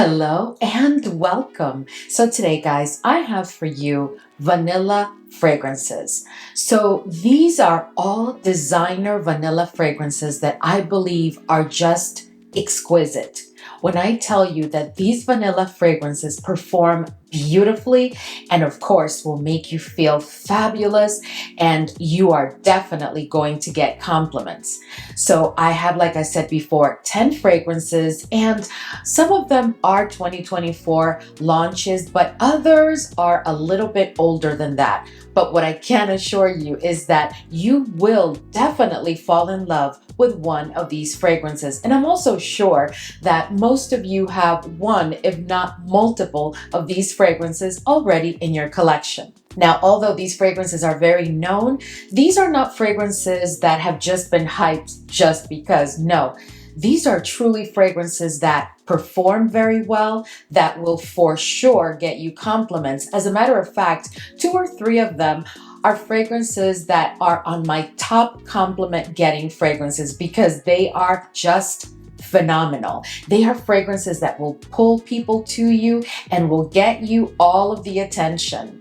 Hello and welcome. So today, guys, I have for you vanilla fragrances. So these are all designer vanilla fragrances that I believe are just exquisite. When I tell you that these vanilla fragrances perform beautifully and of course will make you feel fabulous, and you are definitely going to get compliments. So I have, like I said before, 10 fragrances, and some of them are 2024 launches, but others are a little bit older than that. But what I can assure you is that you will definitely fall in love with one of these fragrances. And I'm also sure that most of you have one, if not multiple, of these fragrances already in your collection. Now, although these fragrances are very known, these are not fragrances that have just been hyped just because. No, these are truly fragrances that perform very well, that will for sure get you compliments. As a matter of fact, 2 or 3 of them are fragrances that are on my top compliment getting fragrances because they are just phenomenal. They are fragrances that will pull people to you and will get you all of the attention.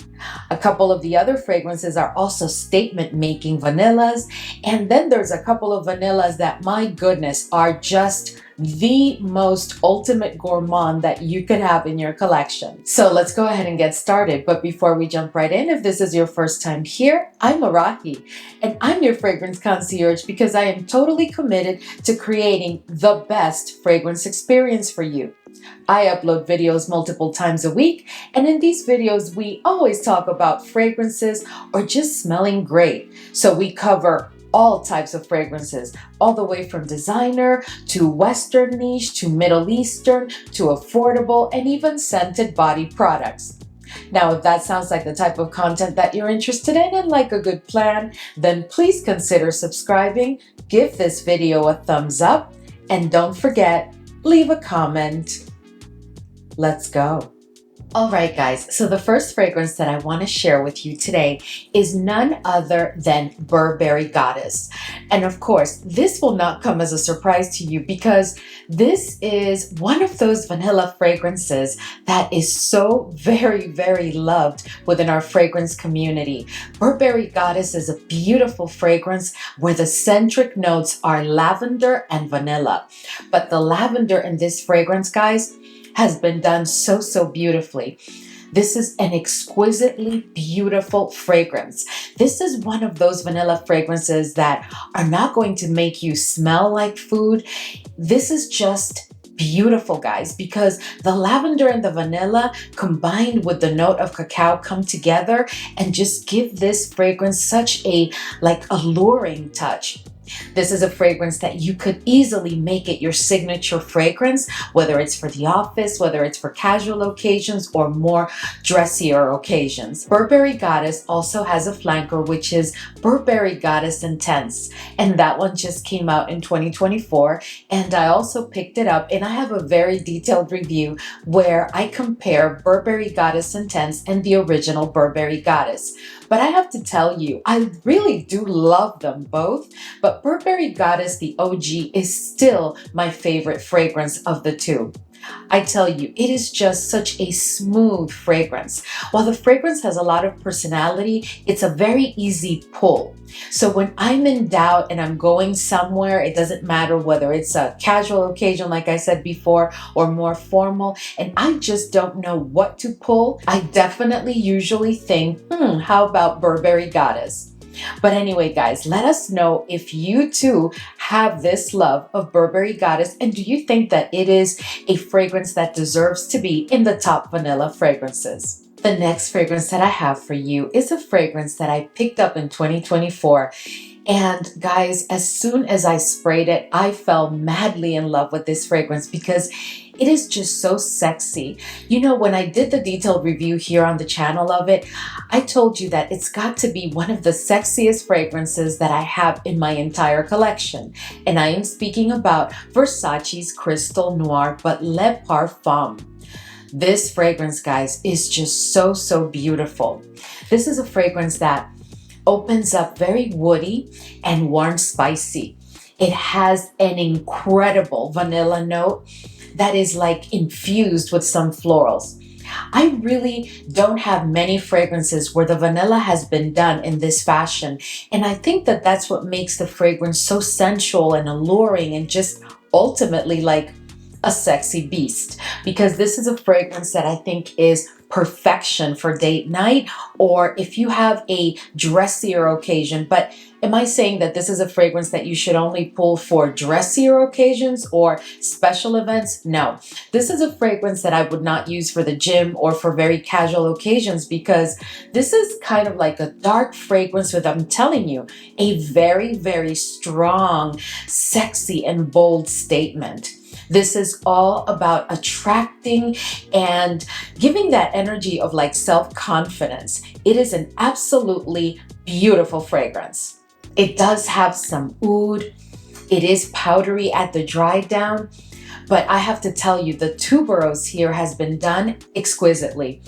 A couple of the other fragrances are also statement making vanillas. And then there's a couple of vanillas that, my goodness, are just the most ultimate gourmand that you could have in your collection. So let's go ahead and get started. But before we jump right in, if this is your first time here, I'm Arahi, and I'm your fragrance concierge because I am totally committed to creating the best fragrance experience for you. I upload videos multiple times a week, and in these videos, we always talk about fragrances or just smelling great. So we cover all types of fragrances, all the way from designer to Western niche to Middle Eastern to affordable and even scented body products. Now, if that sounds like the type of content that you're interested in and like a good plan, then please consider subscribing, give this video a thumbs up, and don't forget, leave a comment. Let's go. All right, guys, so the first fragrance that I want to share with you today is none other than Burberry Goddess. And of course, this will not come as a surprise to you because this is one of those vanilla fragrances that is so very, very loved within our fragrance community. Burberry Goddess is a beautiful fragrance where the centric notes are lavender and vanilla. But the lavender in this fragrance, guys, has been done so beautifully. This is an exquisitely beautiful fragrance. This is one of those vanilla fragrances that are not going to make you smell like food. This is just beautiful, guys, because the lavender and the vanilla combined with the note of cacao come together and just give this fragrance such a alluring touch. This is a fragrance that you could easily make it your signature fragrance, whether it's for the office, whether it's for casual occasions or more dressier occasions. Burberry Goddess also has a flanker, which is Burberry Goddess Intense. And that one just came out in 2024. And I also picked it up and I have a very detailed review where I compare Burberry Goddess Intense and the original Burberry Goddess. But I have to tell you, I really do love them both, but Burberry Goddess, the OG, is still my favorite fragrance of the two. I tell you, it is just such a smooth fragrance. While the fragrance has a lot of personality, it's a very easy pull. So when I'm in doubt and I'm going somewhere, it doesn't matter whether it's a casual occasion, like I said before, or more formal, and I just don't know what to pull, I definitely usually think, how about Burberry Goddess? But anyway, guys, let us know if you too have this love of Burberry Goddess, and do you think that it is a fragrance that deserves to be in the top vanilla fragrances? The next fragrance that I have for you is a fragrance that I picked up in 2024. And guys, as soon as I sprayed it, I fell madly in love with this fragrance because it is just so sexy. You know, when I did the detailed review here on the channel of it, I told you that it's got to be one of the sexiest fragrances that I have in my entire collection. And I am speaking about Versace's Crystal Noir, but Le Parfum. This fragrance, guys, is just so beautiful. This is a fragrance that opens up very woody and warm spicy. It has an incredible vanilla note that is like infused with some florals. I really don't have many fragrances where the vanilla has been done in this fashion. And I think that that's what makes the fragrance so sensual and alluring and just ultimately like a sexy beast. Because this is a fragrance that I think is perfection for date night, or if you have a dressier occasion. But am I saying that this is a fragrance that you should only pull for dressier occasions or special events? No, this is a fragrance that I would not use for the gym or for very casual occasions, because this is kind of like a dark fragrance with, I'm telling you, a very, very strong, sexy and bold statement. This is all about attracting and giving that energy of like self-confidence. It is an absolutely beautiful fragrance. It does have some oud. It is powdery at the dry down, but I have to tell you, the tuberose here has been done exquisitely.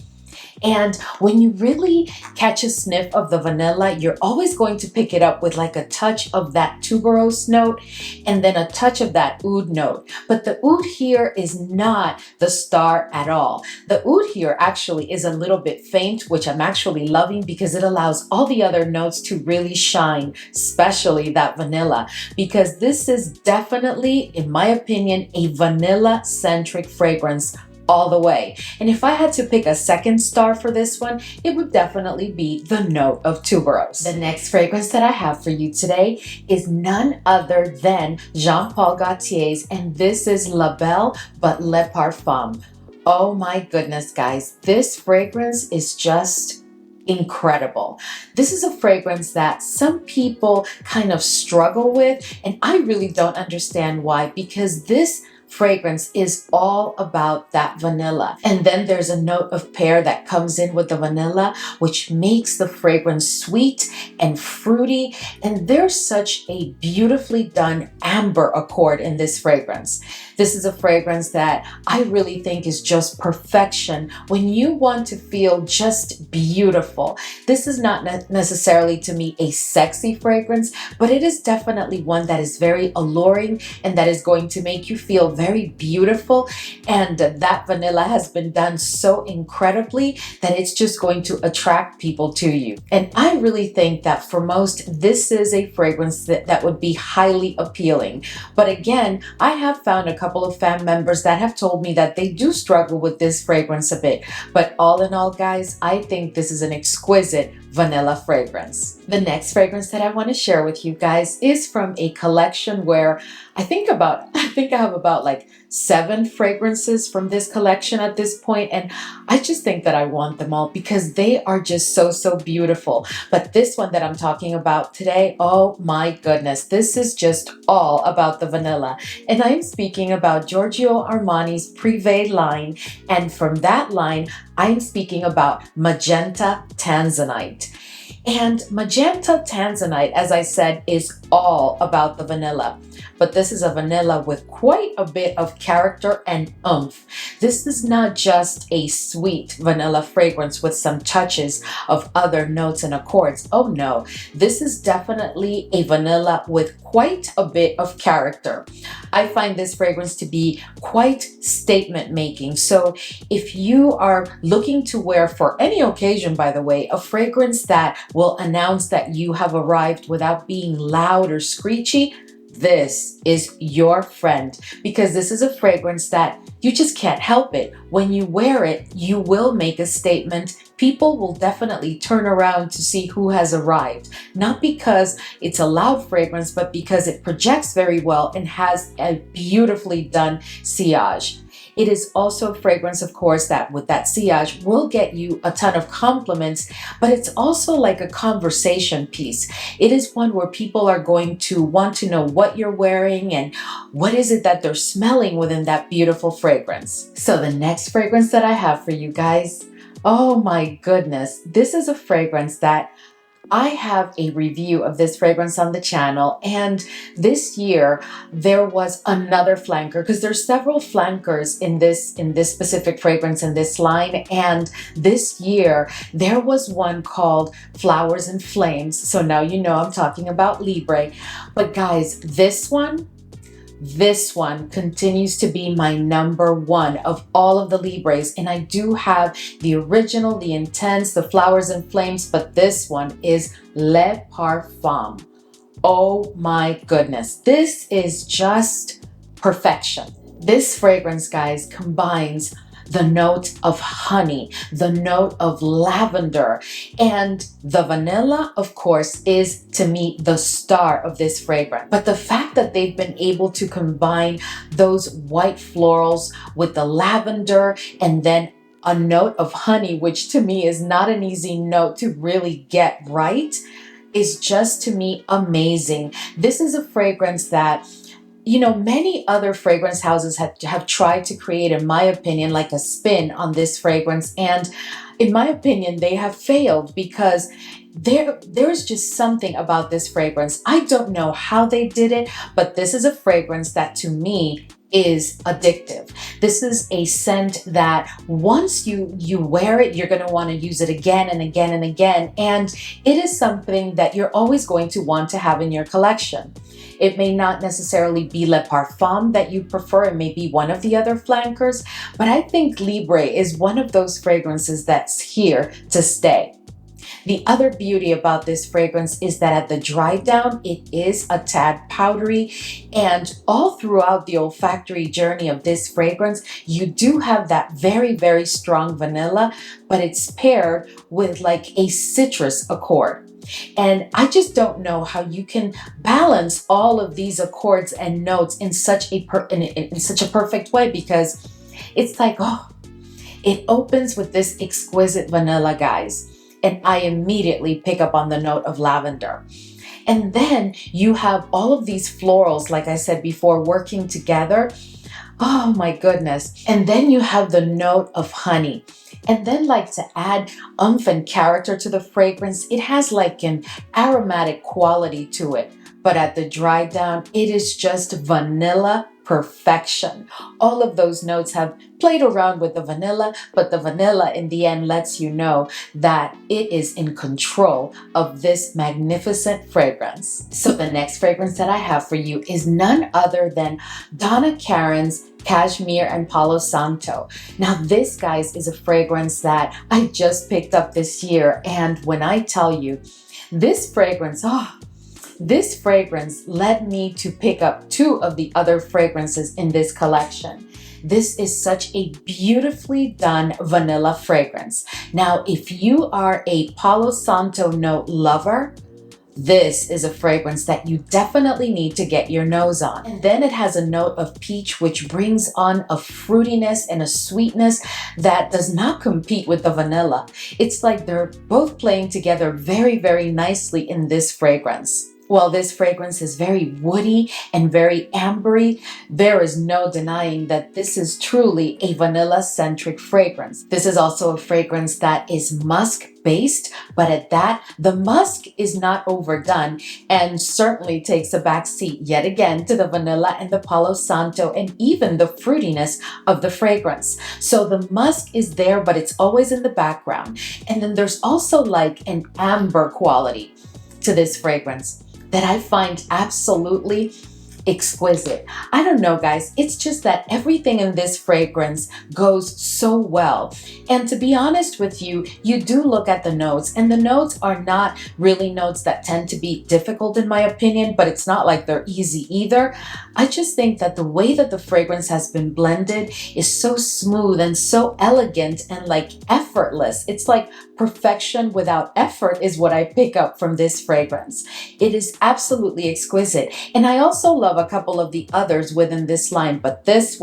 And when you really catch a sniff of the vanilla, you're always going to pick it up with like a touch of that tuberose note and then a touch of that oud note. But the oud here is not the star at all. The oud here actually is a little bit faint, which I'm actually loving because it allows all the other notes to really shine, especially that vanilla, because this is definitely, in my opinion, a vanilla-centric fragrance all the way. And if I had to pick a second star for this one, it would definitely be the note of tuberose. The next fragrance that I have for you today is none other than Jean Paul Gaultier's, and this is La Belle Le Parfum. Oh my goodness, guys, this fragrance is just incredible. This is a fragrance that some people kind of struggle with, and I really don't understand why, because this fragrance is all about that vanilla. And then there's a note of pear that comes in with the vanilla, which makes the fragrance sweet and fruity. And there's such a beautifully done amber accord in this fragrance. This is a fragrance that I really think is just perfection when you want to feel just beautiful. This is not necessarily to me a sexy fragrance, but it is definitely one that is very alluring and that is going to make you feel very beautiful. And that vanilla has been done so incredibly that it's just going to attract people to you. And I really think that for most, this is a fragrance that would be highly appealing. But again, I have found a couple of fan members that have told me that they do struggle with this fragrance a bit. But all in all, guys, I think this is an exquisite vanilla fragrance. The next fragrance that I want to share with you guys is from a collection where I think I have about like 7 fragrances from this collection at this point, and I just think that I want them all because they are just so beautiful. But this one that I'm talking about today, oh my goodness, this is just all about the vanilla. And I'm speaking about Giorgio Armani's Prive line, and from that line, I'm speaking about Magenta Tanzanite. And Magenta Tanzanite, as I said, is all about the vanilla. But this is a vanilla with quite a bit of character and oomph. This is not just a sweet vanilla fragrance with some touches of other notes and accords. Oh no, this is definitely a vanilla with quite a bit of character. I find this fragrance to be quite statement making. So if you are looking to wear for any occasion, by the way, a fragrance that will announce that you have arrived without being loud or screechy, this is your friend, because this is a fragrance that you just can't help it. When you wear it, you will make a statement. People will definitely turn around to see who has arrived, not because it's a loud fragrance, but because it projects very well and has a beautifully done sillage. It is also a fragrance, of course, that with that sillage will get you a ton of compliments, but it's also like a conversation piece. It is one where people are going to want to know what you're wearing and what is it that they're smelling within that beautiful fragrance. So the next fragrance that I have for you guys, oh my goodness, this is a fragrance that I have a review of this fragrance on the channel, and this year there was another flanker, because there's several flankers in this specific fragrance in this line, and this year there was one called Flowers and Flames. So now you know I'm talking about Libre. But guys, this one, this one continues to be my number one of all of the Libres. And I do have the original, the Intense, the Flowers and Flames, but this one is Le Parfum. Oh my goodness. This is just perfection. This fragrance, guys, combines the note of honey, the note of lavender, and the vanilla, of course, is to me the star of this fragrance. But the fact that they've been able to combine those white florals with the lavender and then a note of honey, which to me is not an easy note to really get right, is just to me amazing. This is a fragrance that many other fragrance houses have tried to create, in my opinion, like a spin on this fragrance. And in my opinion, they have failed because there's just something about this fragrance. I don't know how they did it, but this is a fragrance that to me is addictive. This is a scent that once you wear it, you're going to want to use it again and again and again. And it is something that you're always going to want to have in your collection. It may not necessarily be Le Parfum that you prefer. It may be one of the other flankers, but I think Libre is one of those fragrances that's here to stay. The other beauty about this fragrance is that at the dry down, it is a tad powdery, and all throughout the olfactory journey of this fragrance, you do have that very, very strong vanilla, but it's paired with like a citrus accord. And I just don't know how you can balance all of these accords and notes in such a perfect way, because it's like, it opens with this exquisite vanilla, guys. And I immediately pick up on the note of lavender. And then you have all of these florals, like I said before, working together. Oh my goodness. And then you have the note of honey. And then, like, to add oomph and character to the fragrance, it has like an aromatic quality to it. But at the dry down, it is just vanilla perfection. All of those notes have played around with the vanilla, but the vanilla in the end lets you know that it is in control of this magnificent fragrance. So the next fragrance that I have for you is none other than Donna Karan's Cashmere and Palo Santo. Now this, guys, is a fragrance that I just picked up this year, and when I tell you this fragrance, this fragrance led me to pick up two of the other fragrances in this collection. This is such a beautifully done vanilla fragrance. Now, if you are a Palo Santo note lover, this is a fragrance that you definitely need to get your nose on. And then it has a note of peach, which brings on a fruitiness and a sweetness that does not compete with the vanilla. It's like they're both playing together very, very nicely in this fragrance. While this fragrance is very woody and very ambery, there is no denying that this is truly a vanilla-centric fragrance. This is also a fragrance that is musk-based, but at that, the musk is not overdone and certainly takes a back seat yet again to the vanilla and the Palo Santo and even the fruitiness of the fragrance. So the musk is there, but it's always in the background. And then there's also like an amber quality to this fragrance that I find absolutely exquisite. I don't know, guys, it's just that everything in this fragrance goes so well. And to be honest with you, you do look at the notes, and the notes are not really notes that tend to be difficult in my opinion, but it's not like they're easy either. I just think that the way that the fragrance has been blended is so smooth and so elegant and like effortless. It's like perfection without effort is what I pick up from this fragrance. It is absolutely exquisite. And I also love a couple of the others within this line, but this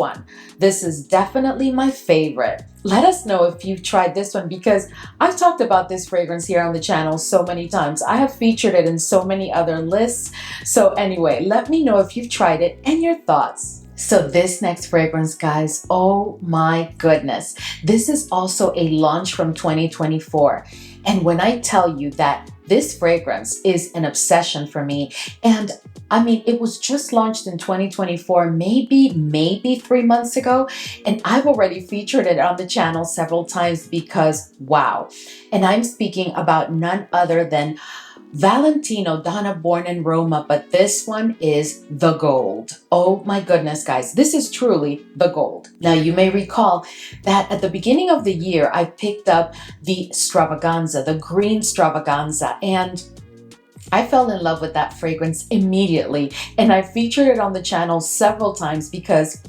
is definitely my favorite. Let us know if you've tried this one, because I've talked about this fragrance here on the channel so many times. I have featured it in so many other lists. So anyway, let me know if you've tried it and your thoughts. So this next fragrance, guys, oh my goodness. This is also a launch from 2024. And when I tell you that this fragrance is an obsession for me, and I mean, it was just launched in 2024, maybe 3 months ago, and I've already featured it on the channel several times because wow. And I'm speaking about none other than Valentino, Donna born in Roma, but this one is the gold. Oh my goodness, guys, this is truly the gold. Now, you may recall that at the beginning of the year, I picked up the Stravaganza, the green Stravaganza, and I fell in love with that fragrance immediately. And I featured it on the channel several times because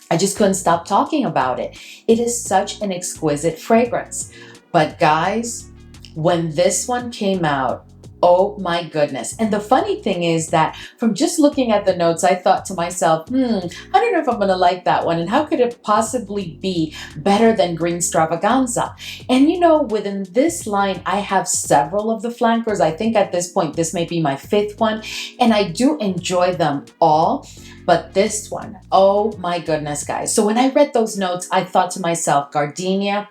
I just couldn't stop talking about it. It is such an exquisite fragrance. But guys, when this one came out, oh my goodness. And the funny thing is that from just looking at the notes, I thought to myself, I don't know if I'm going to like that one. And how could it possibly be better than Green Stravaganza? And you know, within this line, I have several of the flankers. I think at this point, this may be my 5th one. And I do enjoy them all. But this one, oh my goodness, guys. So when I read those notes, I thought to myself, gardenia,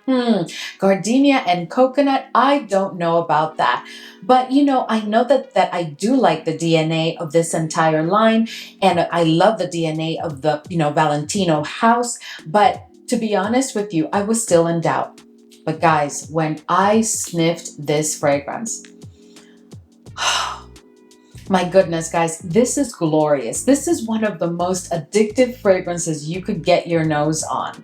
gardenia and coconut, I don't know about that. But you know, I know that I do like the DNA of this entire line, and I love the DNA of the, Valentino house. But to be honest with you, I was still in doubt. But guys, when I sniffed this fragrance, my goodness, guys, this is glorious. This is one of the most addictive fragrances you could get your nose on.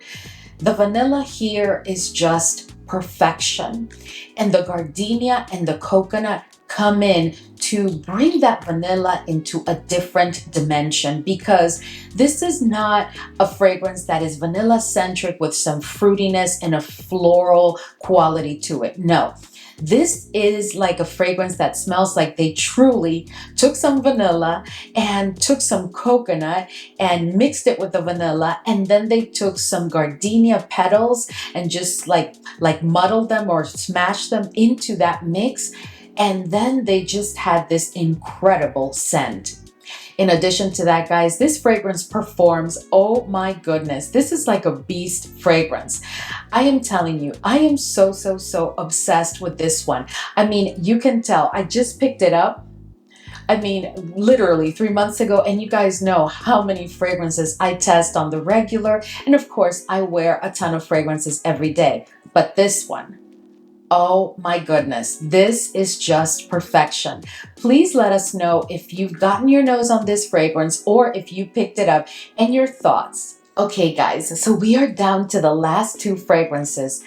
The vanilla here is just perfection. And the gardenia and the coconut come in to bring that vanilla into a different dimension, because this is not a fragrance that is vanilla centric with some fruitiness and a floral quality to it. No. This is like a fragrance that smells like they truly took some vanilla and took some coconut and mixed it with the vanilla, and then they took some gardenia petals and just like muddled them or smashed them into that mix, and then they just had this incredible scent. In addition to that, guys, this fragrance performs, oh my goodness, this is like a beast fragrance. I am telling you, I am so obsessed with this one. I mean, you can tell, I just picked it up. I mean, literally 3 months ago, and you guys know how many fragrances I test on the regular. And of course, I wear a ton of fragrances every day. But this one, oh my goodness, this is just perfection. Please let us know if you've gotten your nose on this fragrance or if you picked it up and your thoughts. Okay guys, so we are down to the last 2 fragrances.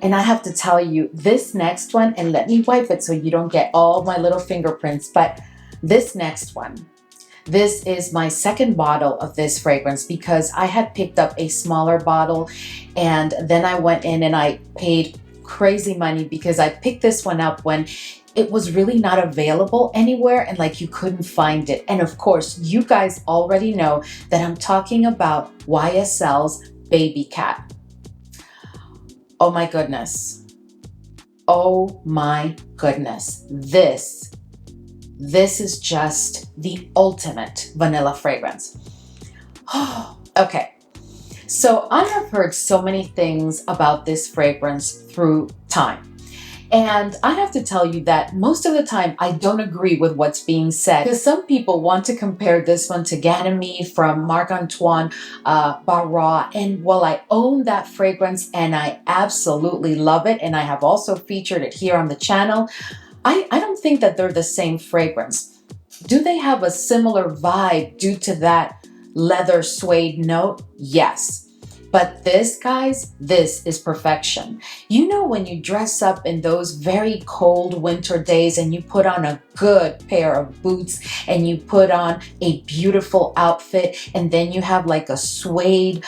And I have to tell you, this next one, and let me wipe it so you don't get all my little fingerprints, but this next one, this is my 2nd bottle of this fragrance because I had picked up a smaller bottle and then I went in and I paid crazy money because I picked this one up when it was really not available anywhere and like you couldn't find it. And of course, you guys already know that I'm talking about YSL's Babycat. Oh my goodness. Oh my goodness. This is just the ultimate vanilla fragrance. Okay. So I have heard so many things about this fragrance through time. And I have to tell you that most of the time I don't agree with what's being said, because some people want to compare this one to Ganymede from Marc-Antoine Barra. And while I own that fragrance and I absolutely love it, and I have also featured it here on the channel, I don't think that they're the same fragrance. Do they have a similar vibe due to that leather suede note? Yes. But this, guys, this is perfection. You know, when you dress up in those very cold winter days and you put on a good pair of boots and you put on a beautiful outfit and then you have like a suede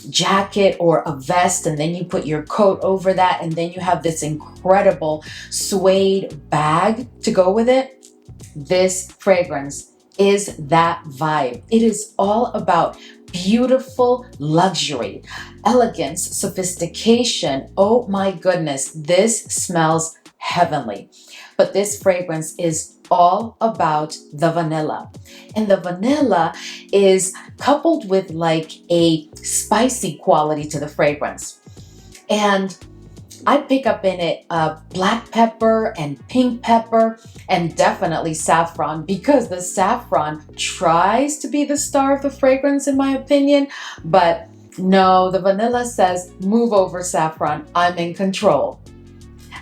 jacket or a vest and then you put your coat over that and then you have this incredible suede bag to go with it. This fragrance is that vibe. It is all about beautiful luxury, elegance, sophistication. Oh my goodness, this smells heavenly. But this fragrance is all about the vanilla. And the vanilla is coupled with like a spicy quality to the fragrance. And I pick up in it black pepper and pink pepper and definitely saffron, because the saffron tries to be the star of the fragrance in my opinion. But no, the vanilla says, move over saffron, I'm in control.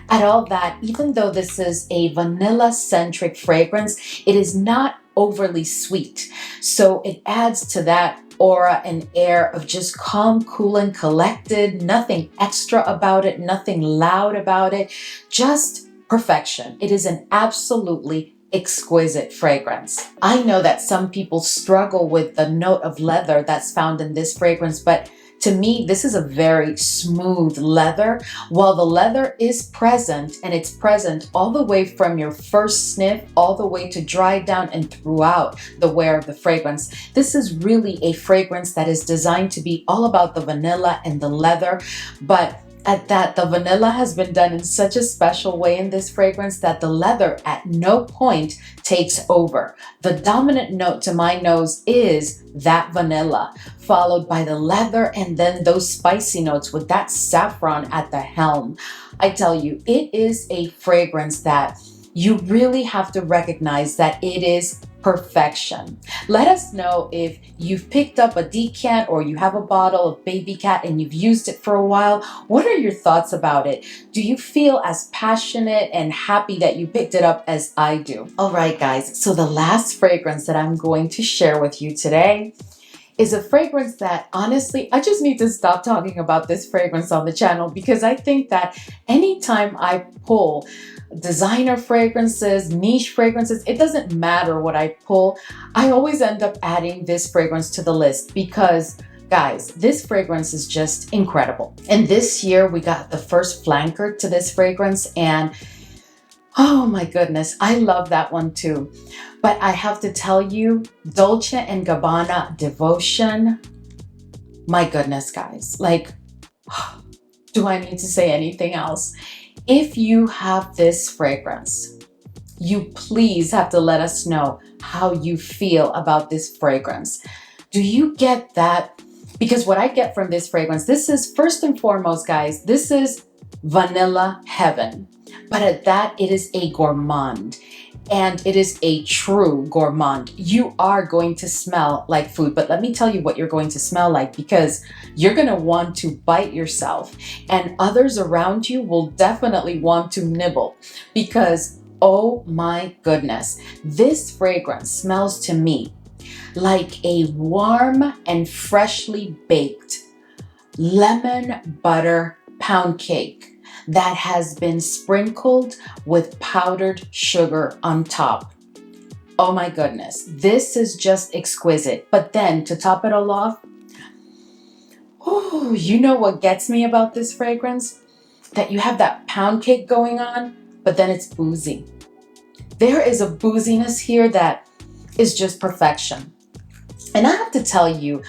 At all that, even though this is a vanilla-centric fragrance, it is not overly sweet. So it adds to that aura and air of just calm, cool, and collected. Nothing extra about it, nothing loud about it, just perfection. It is an absolutely exquisite fragrance. I know that some people struggle with the note of leather that's found in this fragrance, but to me, this is a very smooth leather. While the leather is present, and it's present all the way from your first sniff, all the way to dry down and throughout the wear of the fragrance, this is really a fragrance that is designed to be all about the vanilla and the leather. But at that, the vanilla has been done in such a special way in this fragrance that the leather at no point takes over. The dominant note to my nose is that vanilla, followed by the leather and then those spicy notes with that saffron at the helm. I tell you, it is a fragrance that you really have to recognize that it is perfection. Let us know if you've picked up a decant or you have a bottle of Babycat and you've used it for a while. What are your thoughts about it? Do you feel as passionate and happy that you picked it up as I do? All right, guys. So the last fragrance that I'm going to share with you today is a fragrance that honestly, I just need to stop talking about this fragrance on the channel, because I think that anytime I pull designer fragrances, niche fragrances, it doesn't matter what I pull, I always end up adding this fragrance to the list because, guys, this fragrance is just incredible. And this year we got the first flanker to this fragrance, and oh my goodness, I love that one too. But I have to tell you, Dolce & Gabbana Devotion, my goodness, guys, like, do I need to say anything else? If you have this fragrance, you please have to let us know how you feel about this fragrance. Do you get that? Because what I get from this fragrance, this is first and foremost, guys, this is vanilla heaven. But at that, it is a gourmand. And it is a true gourmand. You are going to smell like food, but let me tell you what you're going to smell like, because you're going to want to bite yourself, and others around you will definitely want to nibble, because oh my goodness, this fragrance smells to me like a warm and freshly baked lemon butter pound cake that has been sprinkled with powdered sugar on top. Oh my goodness, this is just exquisite. But then to top it all off, oh, you know what gets me about this fragrance? That you have that pound cake going on, but then it's boozy. There is a booziness here that is just perfection. And I have to tell you,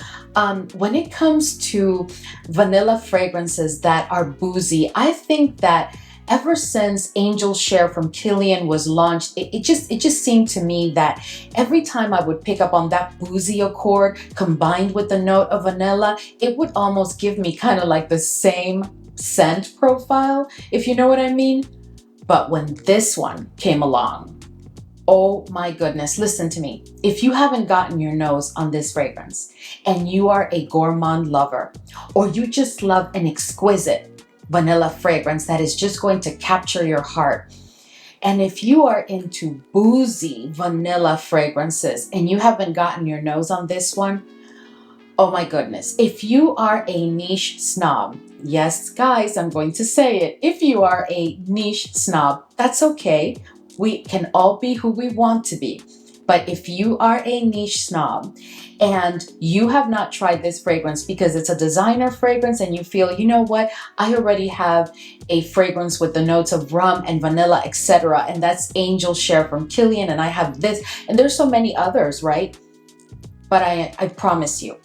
when it comes to vanilla fragrances that are boozy, I think that ever since Angel Share from Kilian was launched, it just seemed to me that every time I would pick up on that boozy accord combined with the note of vanilla, it would almost give me kind of like the same scent profile, if you know what I mean. But when this one came along, oh my goodness, listen to me. If you haven't gotten your nose on this fragrance and you are a gourmand lover, or you just love an exquisite vanilla fragrance that is just going to capture your heart, and if you are into boozy vanilla fragrances and you haven't gotten your nose on this one, oh my goodness. If you are a niche snob, yes, guys, I'm going to say it. If you are a niche snob, that's okay. We can all be who we want to be. But if you are a niche snob and you have not tried this fragrance because it's a designer fragrance and you feel, you know what, I already have a fragrance with the notes of rum and vanilla, etc., and that's Angel Share from Kilian, and I have this, and there's so many others, right? But I promise you,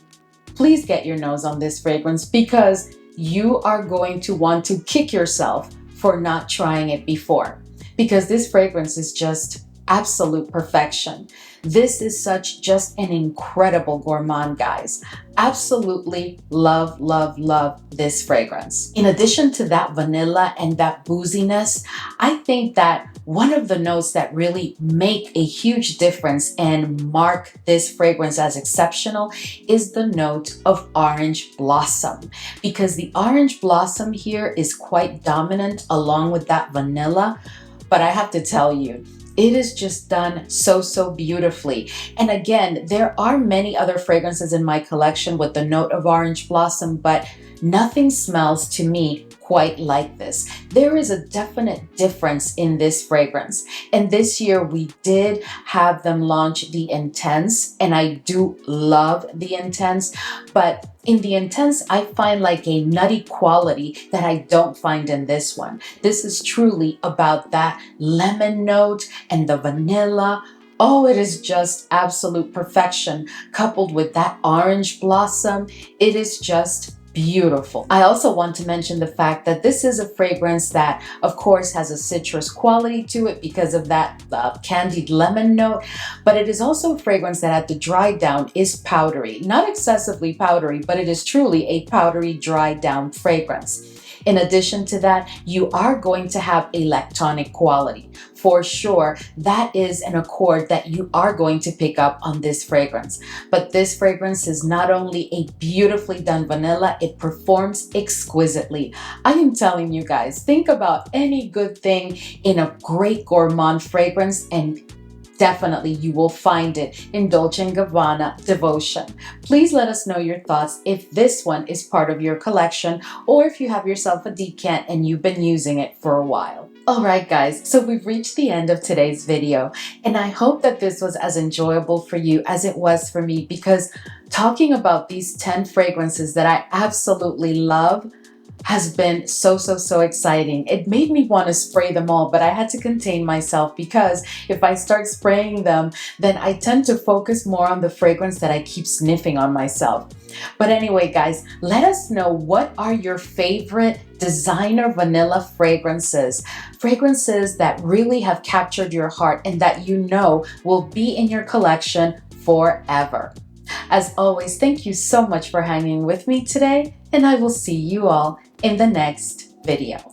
please get your nose on this fragrance, because you are going to want to kick yourself for not trying it before. Because this fragrance is just absolute perfection. This is such just an incredible gourmand, guys. Absolutely love, love, love this fragrance. In addition to that vanilla and that booziness, I think that one of the notes that really make a huge difference and mark this fragrance as exceptional is the note of orange blossom, because the orange blossom here is quite dominant along with that vanilla. But I have to tell you, it is just done so, so beautifully. And again, there are many other fragrances in my collection with the note of orange blossom, but nothing smells to me quite like this. There is a definite difference in this fragrance. And this year we did have them launch the Intense, and I do love the Intense, but in the Intense, I find like a nutty quality that I don't find in this one. This is truly about that lemon note and the vanilla. Oh, it is just absolute perfection coupled with that orange blossom. It is just beautiful. I also want to mention the fact that this is a fragrance that, of course, has a citrus quality to it because of that candied lemon note, but it is also a fragrance that at the dry down is powdery. Not excessively powdery, but it is truly a powdery dry down fragrance. In addition to that, you are going to have a lactonic quality. For sure, that is an accord that you are going to pick up on this fragrance. But this fragrance is not only a beautifully done vanilla, it performs exquisitely. I am telling you guys, think about any good thing in a great gourmand fragrance and definitely you will find it in Dolce & Gabbana Devotion. Please let us know your thoughts if this one is part of your collection or if you have yourself a decant and you've been using it for a while. Alright guys, so we've reached the end of today's video, and I hope that this was as enjoyable for you as it was for me, because talking about these 10 fragrances that I absolutely love has been so, so, so exciting. It made me want to spray them all, but I had to contain myself because if I start spraying them, then I tend to focus more on the fragrance that I keep sniffing on myself. But anyway, guys, let us know, what are your favorite designer vanilla fragrances? Fragrances that really have captured your heart and that you know will be in your collection forever. As always, thank you so much for hanging with me today, and I will see you all in the next video.